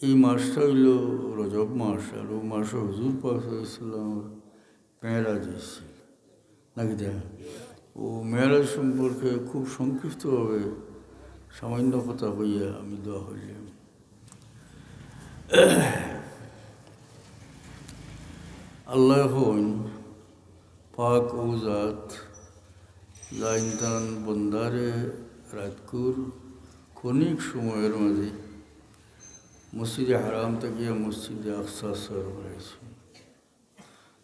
এই মাসটা হইল রজব মাস, আর ও মাসে হুজুর পাক সাল্লাল্লাহু মেরাজ হয়েছিল নাকি দেখ। ও মেরাজ সম্পর্কে খুব সংক্ষিপ্তভাবে সামান্য কথা হইয়া আমি দোয়া হইলাম। আল্লাহ হন পাক ও জাত যা ইনসান বন্দারে রাতকুর ক্ষণিক সময়ের মাঝে মসজিদে হারাম থেকে মসজিদে আকসা সর করেছে।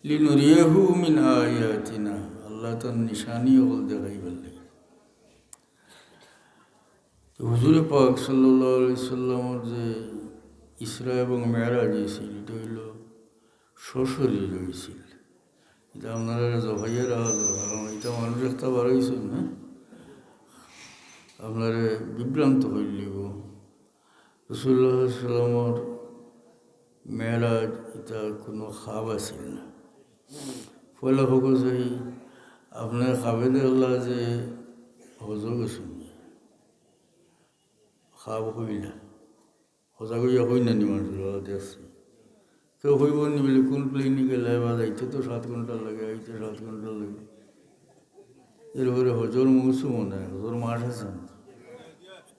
লিনুরিয়াহু মিন আয়াতিনা, আল্লাহ তার নিশানি হল দেখাই বললে। হুজুর পাক সাল্লাল্লাহু আলাইহি সাল্লামের যে ইসরা এবং মেরাজ হয়েছিল, এটা হইল সশরীর হয়েছিল। এটা আপনারা জবাইয়ের আওয়াজ, কারণ এটা মানুষ একটা বার হয়েছিল না, আপনারা বিভ্রান্ত হইলিব। রাসূলুল্লাহ সাল্লামের মেরাজ এটা কোনো খাব আছিল না। পয়লা হোক চাই আপনার খাবে দেখলা যে হজ গেছেন, খাব হইলা সজা করিয়া হই না নি মানুষ দেখছি। কেউ হইব নি বলে কোন প্লেনে গেলে বা যাইতে তো 7 ঘন্টা লাগে, আইতে 7 ঘন্টা লাগে। এরপরে হজর মৌসুম নাই, হজর মাস আছে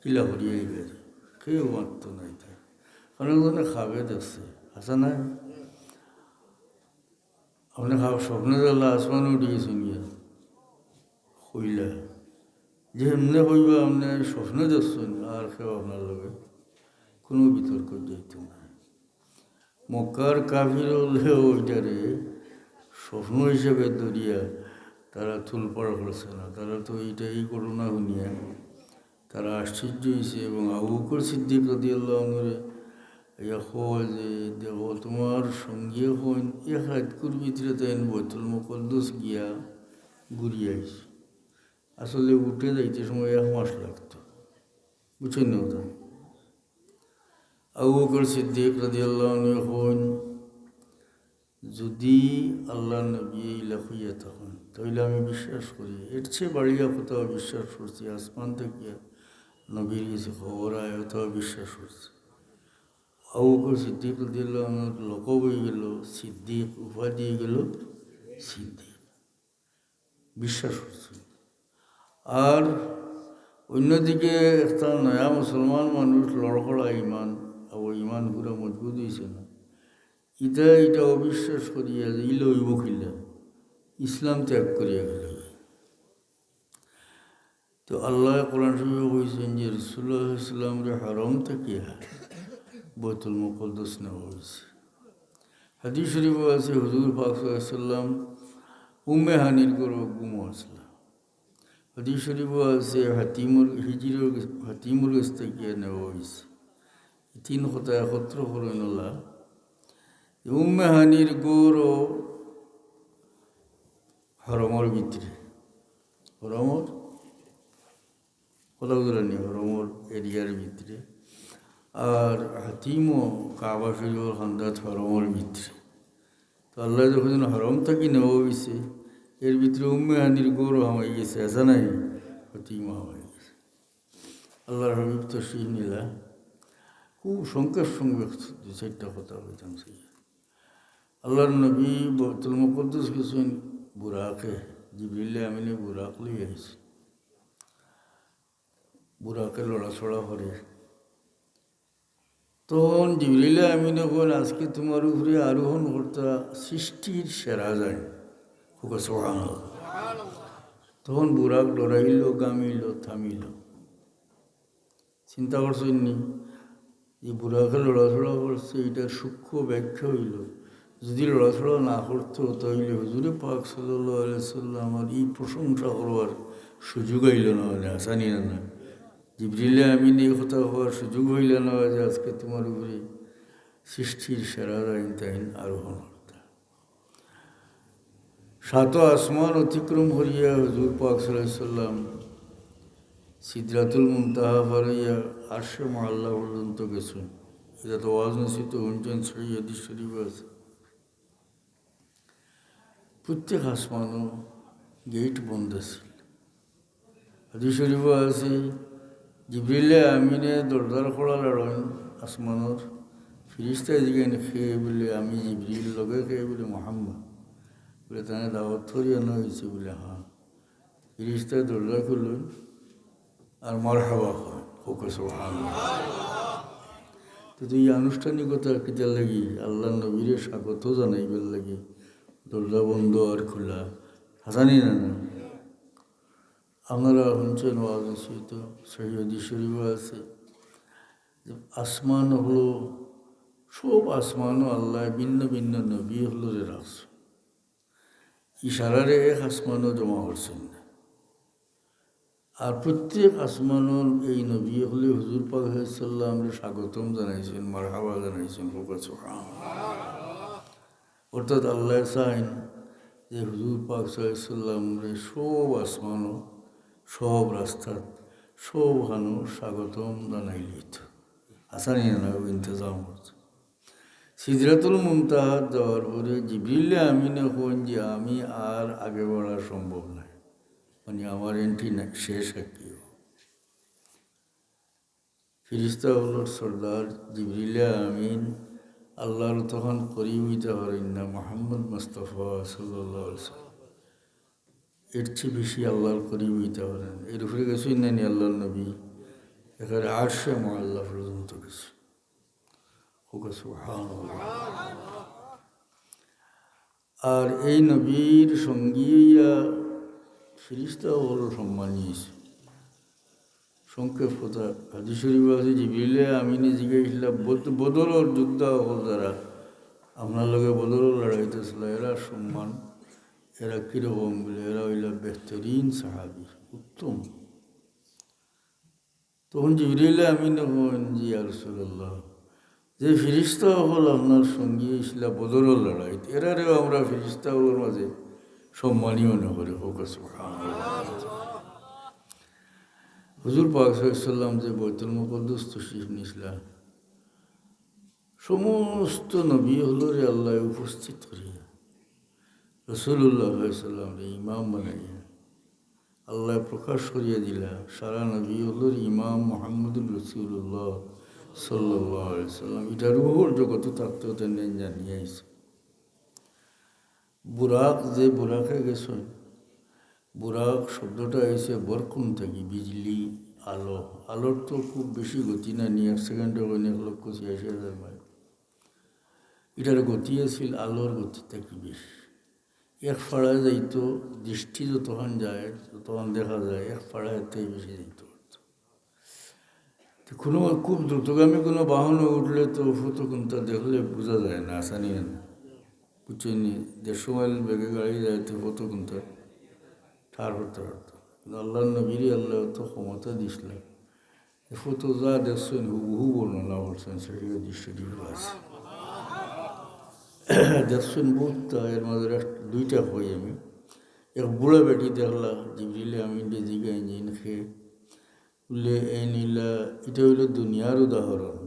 কিলা করিয়া গেছে, কেউ মারত নাই। তাই অনেক জনে খাবে দেখছে আসা নাই। আপনি স্বপ্নে দেখলা আসমানে উঠে গেছেন গিয়া হইলা, যে এমনি হইবা আপনি স্বপ্নে দেখছেন, আর কেউ আপনার লগে কোনো বিতর্ক যাইত না। মক্কার কাফির হলে ওইটারে স্বপ্ন হিসেবে ধরিয়া তারা তুলপাড় করছে না। তারা তো এইটাই করোনা শুনিয়া তারা আশ্চর্য হয়েছে, এবং আবু বকর সিদ্দিক রাদিয়াল্লাহু আনহু কয় যে দেখো তোমার সঙ্গী হন এক রাতকুর ভিতরে তাই বাইতুল মুকদ্দাস গিয়া ঘুরিয়ে আইছে। আসলে উঠে যাইতে সময় 1 মাস লাগতো, বুঝছেন না ওটা। আবু বকর সিদ্দিক রাদিয়াল্লাহু আনহু হন যদি আল্লাহ নবী লাফিয়া তখন তাহলে আমি বিশ্বাস করি, এর চেয়ে বাড়িয়া কোথাও বিশ্বাস করছি। আসমান থেকে নবীর কিছু খবর আয় কোথাও বিশ্বাস করছি। আবু বকর সিদ্দিক রাদিয়াল্লাহু আনহুর লকব হয়ে গেল সিদ্দিক, উপাধি গেল সিদ্দিক, বিশ্বাস করছি। আর অন্যদিকে একটা নয়া মুসলমান মানুষ লড়কড়া ইমান, আবার ইমান পুরো মজবুত হয়েছে না, এটা অবিশ্বাস করিয়া যে ইল হইব কিলা, ইসলাম ত্যাগ করিয়া গেল। তো আল্লাহ কোরআন শরীফে বলছেন যে রাসূলুল্লাহ সাল্লাল্লাহু আলাইহি ওয়াসাল্লামের হারম থেকে বাইতুল মুকদ্দাস নেওয়া হয়েছে। হাদিস শরীফে আছে হুজুর পাক সাল্লাল্লাহু আলাইহি ওয়াসাল্লাম উম্মে হানির গর্ভে ঘুমো আসলা। হাদিস শরীফে আছে হাতিমুর কাছ থেকে নেওয়া হয়েছে। 3 কথা একত্র করেন আল্লাহ। উম্মে হানির গৌরও হরমর ভিতরে, হরমর কোথাও ধরেনি, হরমর এরিয়ার ভিতরে। আর হাতিমও কাবা শরীফের খান্দাত হরমর ভিতরে। তো আল্লাহ যখন হরম থাকি নেওয়া হয়েছে, এর ভিতরে উম্মে হানির গৌরব হামাই গেছে, আসা নাই, হাতিমও হামাই গেছে। আল্লাহর হাবিব তো সেই নিলা খুব সংক্ষেপ সঙ্গে 2-4টা কথা হইতাম। সেই আল্লাহর নবী বাইতুল মুকদ্দাস গেছেন বুরাকে, জিবরিল আমিনে বুরাক লই আইছে। বুরাকে লড়াছড়া করে, তখন জিবরিল আমিনে বলেন আজকে তোমার উপরে আরোহণ করতে সৃষ্টির সেরা যায়, খুব সুবহানাল্লাহ। তখন বুরাক লড়াইল, গামিল, থামিল। চিন্তা করছেন নি যে বুরাকে লড়াছড়া করছে, এটার সূক্ষ্ম ব্যাখ্যা হইল যদি লড়াছড়া না করতো তাহলে হুজুরে পাক সাল্লাল্লাহু আলাইহি ওয়াসাল্লাম আর এই প্রশংসা করবার সুযোগ হইল না, মানে আসানি না। জিবরিল আমিন এই কথা হওয়ার সুযোগ হইল না যে আজকে তোমার উপরে সৃষ্টির সেরা তাইন আরোহণ করতে। 7 আসমান অতিক্রম করিয়া হুজুর পাক সাল্লাল্লাহু আলাইহি ওয়াসাল্লাম সিদরাতুল মুনতাহা পারাইয়া আরশে মুআল্লা পর্যন্ত গেছেন। এটা তো ওয়াজ নসিহত শুনছেন, সহিহ হাদিস শরীফ আছে। প্রত্যেক আসমানও গেট বন্ধ ছিল। হাদিস শরীফও আছে জিবরিল আমিনে দরজার খোলা লড়েন আসমানোর, ফিরিস্তা এদিকে খেয়ে বলে আমি জিবরিল লগে খেয়ে বলে মোহাম্মদ বলে তাহলে দাওয়াত থরি আনা হয়েছে বলে হ্যাঁ। ফিরিস্তা দরজা খুললেন আর মারহাবা হয় ওকে সুবহানাল্লাহ। তো এই আনুষ্ঠানিকতা কিতা লাগি আল্লাহ নবীরে স্বাগত জানাইবার লাগি দরজা বন্ধ আর খোলা হাসানি না না। আপনারা শুনছেন ওয়াজ আছে তো সৈয়দি শরীফ আছে যে আসমান হলো সব আসমানও আল্লাহ ভিন্ন ভিন্ন নবী হলো রে রাখছে, ইশারারে এক আসমানও জমা করছেন না। আর প্রত্যেক আসমানর এই নবী হলে হুজুর পাক সাল্লাল্লাহু স্বাগতম জানাইছেন, মারহাবা জানাইছেন। অর্থাৎ আল্লাহ চাইন যে হুজুর পাক সাল্লাল্লাহু সব আসমানও সব রাস্তাত সব হানো স্বাগতম জানাইলিত আসানি না ইন্তজাম করছে। সিদরাতুল মুনতাহাত যাওয়ার পরে জিবরিল আমিনে হন যে আমি আর আগে বাড়া সম্ভব নয়, মানে আমার এন্ট্রি শেষ কি। ফিরিস্তা হল সর্দার জিবরিল আমিন আল্লাহর তখন করিব হইতে পারেন না মোহাম্মদ মুস্তাফা সাল্লাল্লাহু আলাইহি ওয়াসাল্লাম, এর চেয়ে বেশি আল্লাহর করিব হইতে পারেন। এর উপরে গেছই না নি আল্লাহর নবী এখানে আরশে মুআল্লা পর্যন্ত গেছে। আর এই নবীর সঙ্গীয়া ফিরিস্তা বড় সম্মান নিয়েছে। সংক্ষেপ কথা হাদিস শরীফে আছে জিবরিল আমিনে জিজ্ঞাসা বদরের যোদ্ধা হল যারা আপনার লগে বদরের লড়াইতেছিল এরা সম্মান এরা কীরকম বলে এরা হইলা বেহতরিন সাহাবি উত্তম। তখন জিবরিল আমিনে হন জি ইয়া রাসূলুল্লাহ যে ফিরিস্তা হল আপনার সঙ্গী ইসলা বদরের লড়াইতে এরারেও আমরা ফিরিস্তা হলোর মাঝে সম্মানীয় মনে করি। হোক সুবহানাল্লাহ। হুজুর পাক সাল্লাম যে বাইতুল মুকদ্দাস তশরিফ নিয়েছিলেন সমস্ত নবী হলো রে আল্লাহ উপস্থিত করিয়া রাসূলুল্লাহ সাল্লাম রে ইমাম বানাইয়া আল্লাহ প্রকাশ করিয়া দিলা সারা নবী হলো ইমাম মুহাম্মদুর রাসূলুল্লাহ সাল্লাল্লাহু আলাইহি সাল্লাম। এটা রুহুর জগৎ থাকতে তেন জানিয়ে আইছে। বুরাক যে বুরাকে গেছেন, বুরাক শব্দটা এসে বরকুন থেকে বিজলি আলো, আলোর তো খুব বেশি গতি না, নি 1 সেকেন্ডে অনেক 1,86,000 মাইল। এটার গতি আছিল আলোর গতি থেকে বেশি। এক ফাড়ায় যাইতো দৃষ্টি যতক্ষণ যায় ততক্ষণ দেখা যায় এক ফাড়ায় থেকে বেশি যাইতে পারত। কোনো খুব দ্রুতগামী কোনো বাহনে উঠলে তো ফটোকোনটা দেখলে বোঝা যায় না, আসানি না বুঝছেনি। 150 মাইল বেগে গাড়ি যায় তো ফটোকোনটা ঠার হতে পারতো। কিন্তু আল্লাহ নবীর আল্লাহ তো ক্ষমতা দিছিলেন, ফটো যা দেখছেন হুবহু বর্ণনা করছেন সেটিও দৃষ্টি আছে দেখছেন বহুত। এর মাঝে দুইটা হই আমি এক বুড়া বেটি দেখলা জিবরিল আমিন জিগা ইঞ্জিন খেয়ে বলে এই নীলা এটা হইল দুনিয়ার উদাহরণ।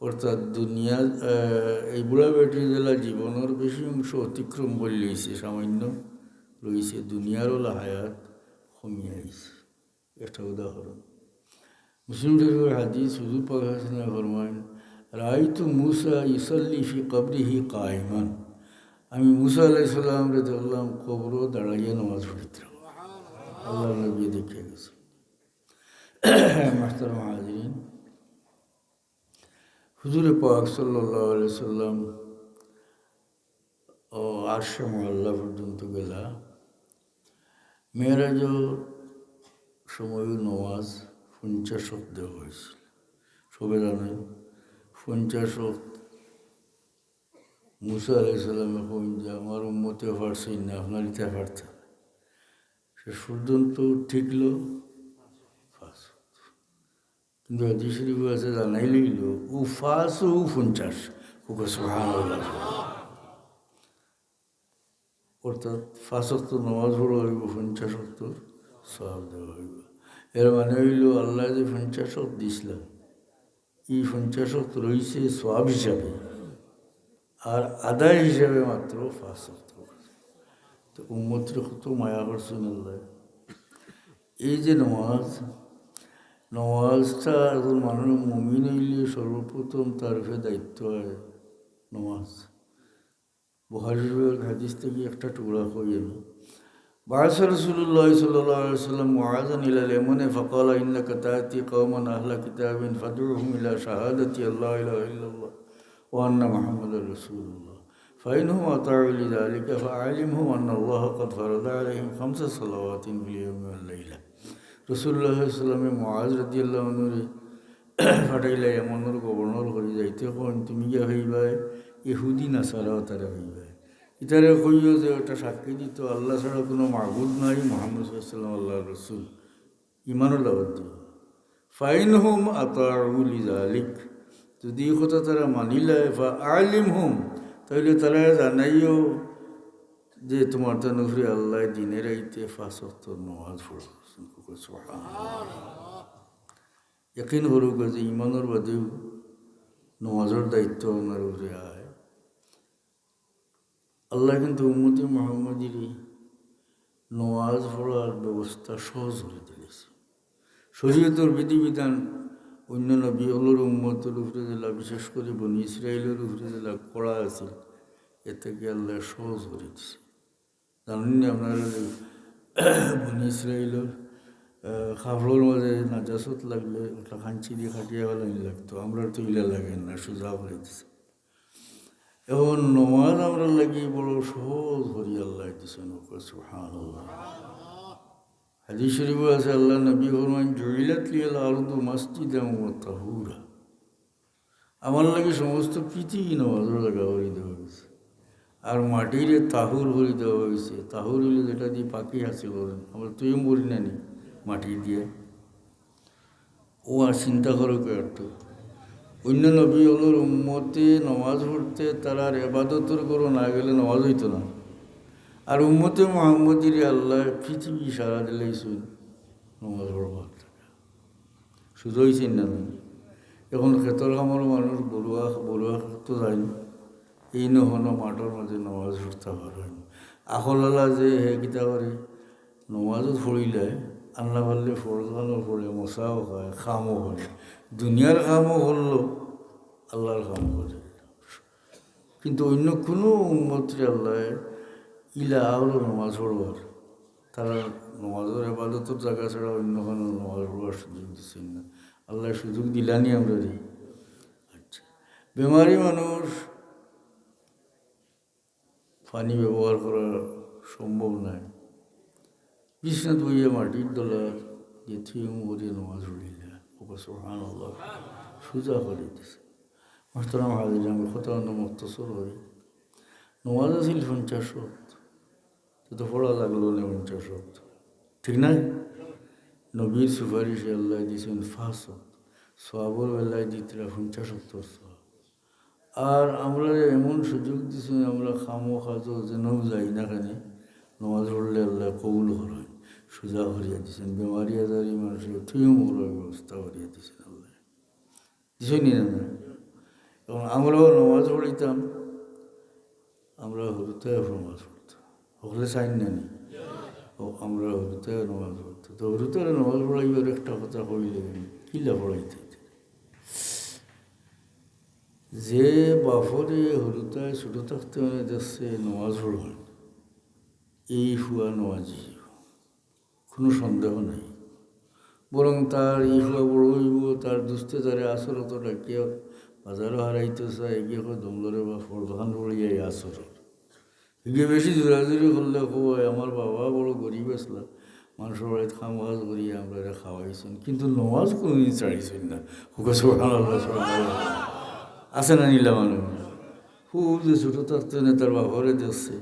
অর্থাৎ দুনিয়া এই বুড়া বেটি জেলা জীবনের বেশি অংশ অতিক্রম করে লইছে, সামান্য রয়েছে দুনিয়ার ওলা হায়াত কমিয়ে আইছে, একটা উদাহরণ। মুসলিম শরীফের হাদিস হুজুর পাক ফরমান রাআইতু মুসা ইউসাল্লি ফি কবরিহি কায়িমান, আমি মুসা আলাইহিস সালামকে দেখলাম কবর দাঁড়াইয়া নামাজ পড়িতে। আল্লাহ নবী দেখে গেছে। মাহতারাম হাজিরিন, হুজুর পাক সাল্লাল্লাহু আলাইহি সাল্লাম ও আরশে মুআল্লা পর্যন্ত গেলা। মেরাজের সময় নমাজ 50 দেওয়া হয়েছিল, সবে জানেন 50। মুসা আলাইহিস সালামে কইন যে আমার উম্মতে পারছে না, আপনার ইতে পারতে শেষ পর্যন্ত ঠিকল 5। কিন্তু হাদিস শরীফে আছে জানাই লইল ও 5 ও 50 ওকে সুবহানাল্লাহ। অর্থাৎ 5 ওয়াক্ত নামাজ পড়া হইব, 50 ওয়াক্ত সওয়াব দেওয়া হইব। এর মানে হইল আল্লাহ যে 50 ওয়াক্ত দিছিলেন এই 50 ওয়াক্ত রয়েছে সওয়াব হিসাবে, আর আদায় হিসাবে মাত্র 5 ওয়াক্ত। তো উম্মতের কত মায়া করছেন আল্লাহ। এই যে নামাজ নমাজটা একজন মানুষ মুমিন হইলে সর্বপ্রথম তার উপরে দায়িত্ব হয় নমাজ। বুখারী শরীফের হাদিস থেকে একটা টুকরা কই আমি। بعث رسول الله صلى الله عليه وسلم معاذا إلى اليمن فقال إنك تأتي قوما أهل كتاب فادعوهم إلى شهادة أن لا إله إلا الله وأن محمدا رسول الله فإنهم أطاعوا لذلك فأعلمهم أن الله قد فرض عليهم 5 صلوات في اليوم والليلة. রসুল্লাহ সাল্লামে মুআজ রাদিয়াল্লাহু আনহু ফাটাইলা এমনের গভর্নর করে যাইতে কোন তুমি গিয়া হইবাই ইহুদি নাসারাও তারা হইবাই। ইতারে কইও যে ওটা সাক্ষী দিত আল্লাহ ছাড়া কোনো মাবুদ নাই, মুহাম্মদ সাল্লাল্লাহু আলাইহি ওয়াসাল্লাম আল্লাহর রাসূল, ইমানুল দাওয়াত দিও। ফাইনহুম আতাউ লিযালিক, যদি এই কথা তারা মানিলে ফাআলিমহুম, তাহলে তারা জানাইও যে তোমার তো নফরি আল্লাহ দিনের আইতে 5 ওয়াক্ত নামাজ পড়ো। ইয়াকিন করুক যে ইমানের বাদেও নামাজের দায়িত্ব ওনার উপরে আয়। আল্লাহ কিন্তু উম্মতে মুহাম্মাদির নামাজ পড়ার ব্যবস্থা সহজ করে দিয়েছে। শরীয়তের বিধিবিধান অন্য নবীগুলোর উম্মতের উপরে যেটা, বিশেষ করে বনি ইসরায়েলের উপরে যেটা করা আছে, এ থেকে আল্লাহ সহজ করে দিছে। জানেন না আপনারা যে বনি ইসরায়েলের খাফড়োর মাঝে নাজাসত লাগলে ওটা খাঞ্চি দিয়ে খাটিয়ে ফেলানি লাগতো, আমরা তো ইলা লাগে না, সোজা করে দিছে। এখন নমাজ আমরা লাগি বড় সহজ হরি আল্লাহ দিছেন। সুবহানাল্লাহ। হাদিস শরীফে আছে আল্লাহ নবী ফরমান জুইলাত লিয়াল আরদু মাসজিদান ওয়া তাহুরা, আমার লাগে সমস্ত পৃথিবী নামাজের জায়গা করে দেওয়া হয়েছে, আর মাটির তাহুর করে দেওয়া হয়েছে। তাহুর হইলে যেটা দিয়ে পাখি হাসিল করেন, আমরা তুইও মরি না নি মাটি দিয়ে। ও আর চিন্তা করো কেত অন্য নবী হলোর উম্মতে নমাজ পড়তে তারা আর এবাদতের করো না গেলে নমাজ হইতো না। আর উম্মতে মুহাম্মদির আল্লাহ পৃথিবী সারা দিলেই শুন নমাজ পড়বার শুধু হয়েছেন না। এখন ক্ষেতর কামর মানুষ বড়ুয়া তো যাই, এই নহনো মাঠের মাঝে নমাজ পড়তে পারেন। আখলালা যে হে গীতা করে নমাজও পড়িলে আল্লাহ পারলে ফরজানও পড়ে, মশাও হয়, খামও হয়, দুনিয়ার কামও হলো, আল্লাহর কাম করে। কিন্তু অন্য কোনো উম্মতরে আল্লাহ ইলা আরও নমাজ পড়বার, তারা নমাজের আবাদতের জায়গা ছাড়া অন্য কোনো নমাজ পড়বার সুযোগ দিচ্ছেন না। আল্লাহ সুযোগ দিলানি আমরা রে। আচ্ছা, বেমারি মানুষ পানি ব্যবহার করা সম্ভব নয়, বিছনাত বইয়া মাটির দলা যে থিয়ম করিয়া নমাজ পড়িলা, ওকে সুবহানাল্লাহ সোজা করে দিছে। মোহতারাম হাজির, আমি খতানো মুক্তসর হই। নমাজ আছিল 50 ওয়াক্ত, তো পড়া লাগলো না 50 ওয়াক্ত, ঠিক না? নবীর সুপারিশে আল্লাহ দিয়েছেন 5 ওয়াক্ত, সওয়াবের বেলায় দিতরা 50 ওয়াক্ত সওয়াব। আর আমরা এমন সুযোগ দিয়েছেন, আমরা খামো খাজো যেনও যাই না কেন নমাজ পড়লে আল্লাহ কবুল করেন, সোজা করিয়া দিয়েছেন। বেমারি আজারি মানুষের থুইও মরার ব্যবস্থা করিয়া দিয়েছেন আল্লাহ, দিছনি না? এবং আমরাও নমাজ পড়িতাম, আমরা হরুতায় নমাজ পড়তাম, হলে চাইন না নি ও আমরা হরুতায় নমাজ পড়তাম। তো হরুতায় নমাজ পড়াইবার একটা কথা কইলে কিলা পড়াইতে, যে বাফরে হরুতায় ছোটো থাকতে মানে দেখছে নমাজ পড়বেন, এই হুয়া নমাজি, কোনো সন্দেহ নেই। বরং তার এই হুয়া বড় হইব, তার দুস্তে তারে আসর অতটা কেউ বাজারও হারাইতে চায়, এগিয়ে দমলরে বা ফরদান পড়িয়া এই আসর এগিয়ে বেশি জোরাজুরি করলে কয় আমার বাবা বড় গরিব আসলা, মানুষের বাড়িতে খাম কাজ করিয়া আমরা এটা খাওয়াইছেন, কিন্তু নমাজ কোনোদিন ছাড়িছেন না। হুকা সুবহানাল্লাহ আছে না নিলা মানুষ খুব যে ছোটো থাকতে তার বাবারে দেখছে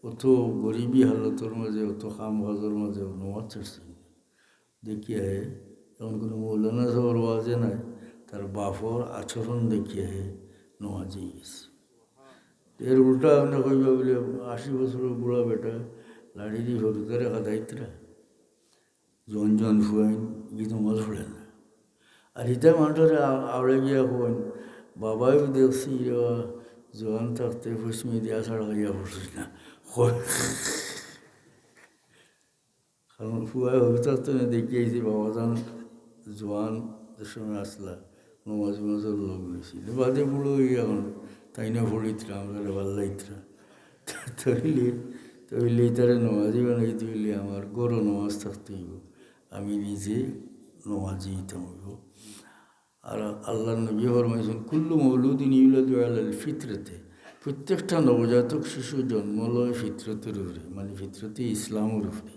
অত গরিবী হালতের মাঝে, অত খাম কাজের মাঝে নমাজ ছাড়ছে দেখিয়া হে। এমন কোনো মৌলানা সাহেবের ওয়াজে নাই, তার বাপর আচরণ দেখিয়া হে নমাজে গেছে। এর উল্টা আপনি কইবা বলে 80 বছরের বুড়া বেটা লাড়ি হরুতারে খাদাইতরা জন ফুয়াইন গিয়ে নমাজ পড়ে না। আর ইটা মানুষের আওড়ে গিয়া হন বাবাও দেখছি জোয়ান থাকতে ফুসমে দিয়া ছাড়া গিয়া পড়ছিস না, কারণ ফুয়াই হরু থাকতে দেখিয়েছি বাবা যান জোয়ান যে সময় আসলা নমাজি মাজার লোক বেশি বাদে বুড়ো এখন তাই না পড়িতরা আমরা ভাল্লাইতরা তৈলে তৈলে তারা নমাজি বানাইতে হইলে আমার গরো নমাজ থাকতে হইব আমি নিজে নমাজি হইতাম হইব আর আল্লাহ নবী ফরমাইছেন কুল্লু মৌলুদিন ইউলাদু আলাল ফিতরতে প্রত্যেকটা নবজাতক শিশু জন্ম লয় ফিতরতের উপরে মানে ফিতরতে ইসলামের উপরে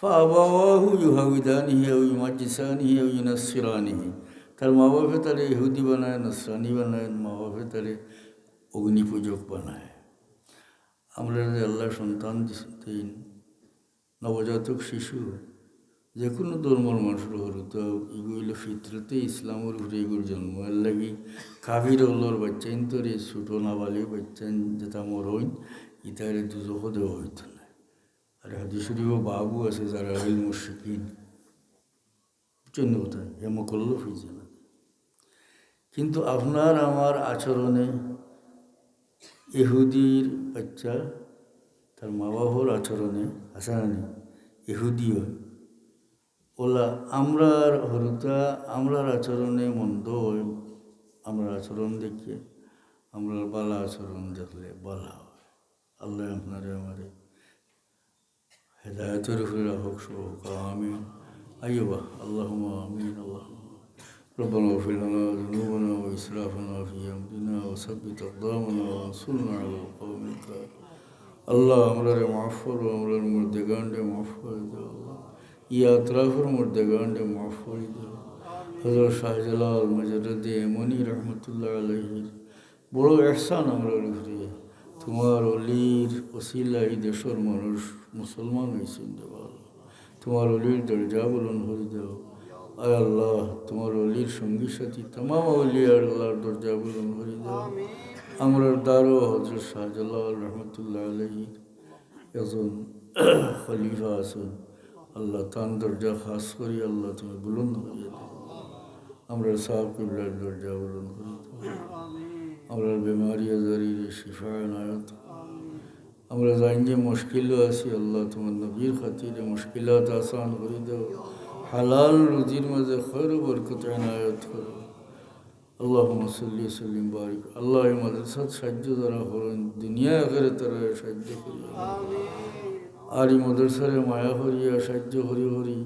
ফাআবাওয়াহু ইউহাউদানিহি আও ইউমাজ্জিসানিহি আও ইউনাসসিরানিহি তার মা বাপে তারে ইহুদি বানায় নসরানি বানায় মা বাপে তারে অগ্নি পূজক বানায় আমরা যে আল্লাহ সন্তান দিন নবজাতক শিশু যে কোনো ধর্মের মানুষের হলো তো এগুলো ফিতরতে ইসলামের উপরে এগুলোর জন্ম এর লাগি কাবির হলোর বাচ্চাইন তোরে ছোটো নাবালিক বাচ্চাইন যেটা মর হইন ইতারে দুজোখ দেওয়া হইতো না আর হাদিসুরিও বাবু আছে যারা হইল মুশরিকিন বুঝছেন কোথায় এ মকল্লফ হয়েছে না কিন্তু আপনার আমার আচরণে ইহুদির বাচ্চা তার মা বাবার আচরণে আসানি ইহুদিও ওলা আমরার হরুতা আমরার আচরণে মন্দ হয় আমরা আচরণ দেখিয়ে আমরা বালা আচরণ দেখলে বালা হয় আল্লাহ আপনারে আমারে হেদায়তের উপরে রাখক সহ আমিন আইবা আল্লাহুম্মা আমিন আল্লাহুম্মা ربنا اغفر لنا ذنوبنا وإسرافنا في أمرنا وثبت أقدامنا وانصرنا على القوم الكافرين আল্লাহ আমরারে মাফ করো আমরার মুর্দেগানডে মাফ করে দাও আল্লাহ ইয়া আতরাফের মুর্দেগানডে মাফ করে দাও হযরত শাহজালাল মুজাদ্দিদ এমনি রহমতুল্লাহ আলাইহির বড় ইহসান আমরার উপরে তোমার অলির ওসিলা এই দেশের মানুষ মুসলমান হয়েছেন দেব তোমার অলির দরজা বুলন্দ করে দাও আয় আল্লাহ তোমার অলির সঙ্গী সাথী তামাম অলি আল্লাহর দরজা বুলন্দ করে দাও আমরার দ্বারও হযরত শাহজালাল রহমতুল্লাহ আলাইহির একজন খলিফা আছেন আল্লাহ তান দরজা খাস করি আল্লাহ তুমি বুলন্দ করিয়ে দাও আমরা সাহেব কিবলার দরজা বুলন্দ করে দাও আমরা বেমারি আজারির শিফা নায়ত আমরা জানি যে মুশকিলও আছি আল্লাহ তোমার নবীর খাতিরে মুশকিলাত আসান করে দাও হালাল রুজির মাঝে খৈর বরকত এনায়ত করো আল্লাহুম্মা সাল্লি সাল্লিম বারিক আল্লাহ এই মাদ্রাসাত সাহায্য যারা করেন দুনিয়া আখেরে তারা সাহায্য করি আর এই মাদ্রাসারে মায়া করিয়া সাহায্য করি করি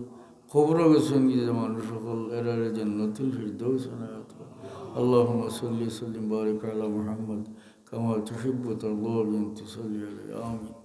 খবর গেছেন যে মানুষ সকল এরারে জান্নাতুল ফিরদাউস এনায়ত করো আল্লাহুম্মা সাল্লি সাল্লিম বারিক আলা মুহাম্মদ কামা তুহিব্বু তারদা বিন তুসাল্লি আলাইহি আমিন